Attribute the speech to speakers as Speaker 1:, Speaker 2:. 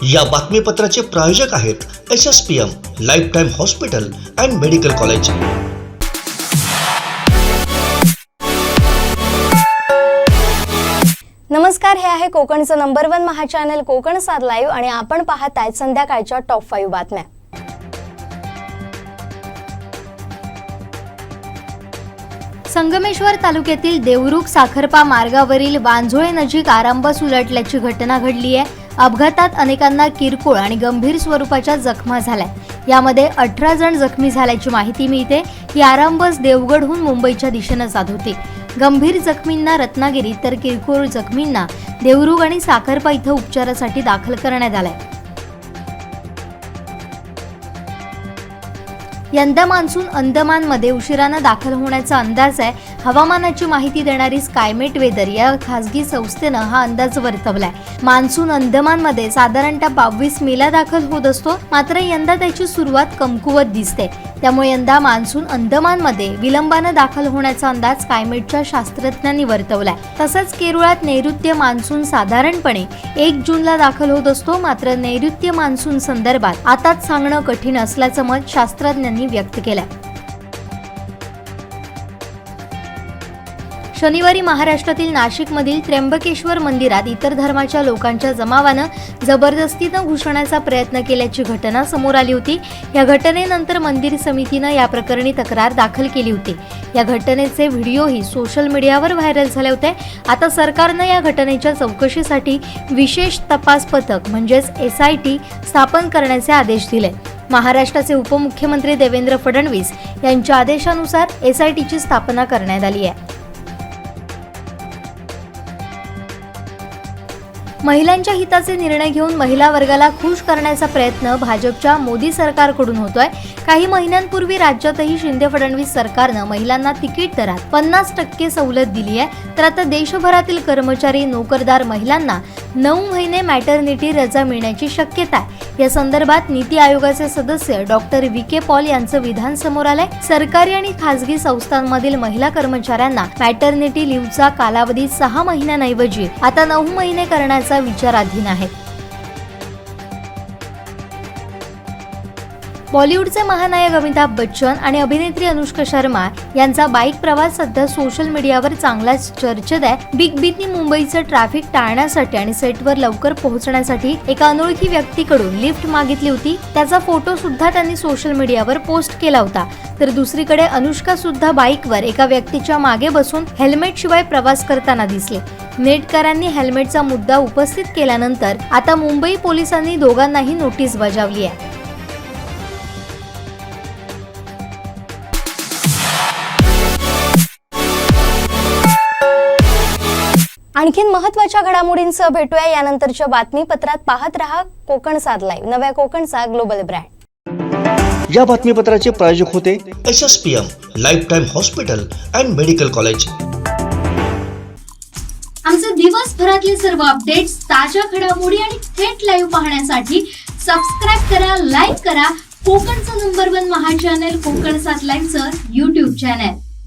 Speaker 1: या बातमीपत्राचे प्रायोजक आहेत SSPM lifetime hospital and medical college.
Speaker 2: नमस्कार, हे आहे कोकणचं नंबर 1 महा चॅनल कोकण सात लाईव्ह आणि आपण पाहताय संध्याकाळच्या टॉप 5 बातम्या।
Speaker 3: संगमेश्वर तालुक्यातील देवरुख साखरपा मार्गावरील वांझोळे नजीक आरामबस उलटल्याची घटना घडली आहे। अपघातात अनेकांना किरकोळ आणि गंभीर स्वरूपाच्या जखमा झाल्या। यामध्ये 18 जण जखमी झाल्याची माहिती मिळते। ही आरामबस देवगडहून मुंबईच्या दिशेने जात होती। गंभीर जखमींना रत्नागिरी तर किरकोळ जखमींना देवरुख आणि साखरपा इथं उपचारासाठी दाखल करण्यात आलंय। यंदा मान्सून अंदमानमध्ये उशिराने दाखल होण्याचा अंदाज आहे। हवामानाची माहिती देणारी स्कायमेट वेदर या खासगी संस्थेनं हा अंदाज वर्तवलाय। मान्सून अंदमानमध्ये साधारणतः 22 मेला दाखल होत असतो, मात्र यंदा त्याची सुरुवात कमकुवत दिसते। त्यामुळे यंदा मान्सून अंदमानमध्ये विलंबाने दाखल होण्याचा अंदाज स्कायमेटच्या शास्त्रज्ञांनी वर्तवलाय। तसंच केरळात नैऋत्य मान्सून साधारणपणे 1 जूनला दाखल होत असतो, मात्र नैऋत्य मान्सून संदर्भात आताच सांगणं कठीण असल्याचं मत शास्त्रज्ञांनी व्यक्त केलंय। शनिवारी महाराष्ट्रातील नाशिकमधील त्र्यंबकेश्वर मंदिरात इतर धर्माच्या लोकांच्या जमावानं जबरदस्तीनं घुसण्याचा प्रयत्न केल्याची घटना समोर आली होती। या घटनेनंतर मंदिर समितीनं या प्रकरणी तक्रार दाखल केली होती। या घटनेचे व्हिडिओही सोशल मीडियावर व्हायरल झाले होते। आता सरकारनं या घटनेच्या चौकशीसाठी विशेष तपास पथक म्हणजेच SIT स्थापन करण्याचे आदेश दिले। महाराष्ट्राचे उपमुख्यमंत्री देवेंद्र फडणवीस यांच्या आदेशानुसार SITची स्थापना करण्यात आली आहे। महिलांच्या हिताचे निर्णय घेऊन महिला वर्गाला खुश करण्याचा प्रयत्न भाजपच्या मोदी सरकारकडून होतोय। काही महिन्यांपूर्वी राज्यातही शिंदे फडणवीस सरकारनं महिलांना तिकीट दरात 50% सवलत दिली आहे, तर आता देशभरातील कर्मचारी नोकरदार महिलांना 9 महिने मॅटर्निटी रजा मिळण्याची शक्यता आहे। या संदर्भात नीती आयोगाचे सदस्य डॉक्टर VK पॉल यांचं विधान समोर आलंय। सरकारी आणि खासगी संस्थांमधील महिला कर्मचाऱ्यांना मॅटर्निटी लिव्हचा कालावधी 6 महिन्यांऐवजी आता 9 महिने करण्याचा विचाराधीन आहे। बॉलिवूडचे महानायक अमिताभ बच्चन आणि अभिनेत्री अनुष्का शर्मा यांचा बाईक प्रवास सध्या सोशल मीडियावर चांगलाच चर्चेत आहे। बिग बींनी मुंबईचं ट्रॅफिक टाळण्यासाठी आणि सेटवर लवकर पोहोचण्यासाठी एका अनोळखी व्यक्तीकडून लिफ्ट मागितली होती। त्याचा फोटो सुद्धा त्यांनी सोशल मीडियावर पोस्ट केला होता। तर दुसरीकडे अनुष्का सुद्धा बाईकवर एका व्यक्तीच्या मागे बसून हेल्मेट शिवाय प्रवास करताना दिसले। नेटकरांनी हेल्मेटचा मुद्दा उपस्थित केल्यानंतर आता मुंबई पोलिसांनी दोघांनाही नोटीस बजावली आहे।
Speaker 2: आणखीन महत्त्वाच्या घडामोडींसह भेटूया यानंतरच्या बातमीपत्रात। पाहत रहा कोकण सात लाईव्ह, नव्या कोकणचा ग्लोबल ब्रँड।
Speaker 1: या बातमीपत्राचे प्रायोजक होते SSPM lifetime hospital and medical college.
Speaker 3: आमचे दिवसभरातले सर्व अपडेट्स, ताज्या घडामोडी आणि थेट लाईव्ह पाहण्यासाठी सबस्क्राइब करा, लाईक करा कोकणचं नंबर 1 महा चॅनल कोकण सात लाईव्हचं YouTube चॅनल।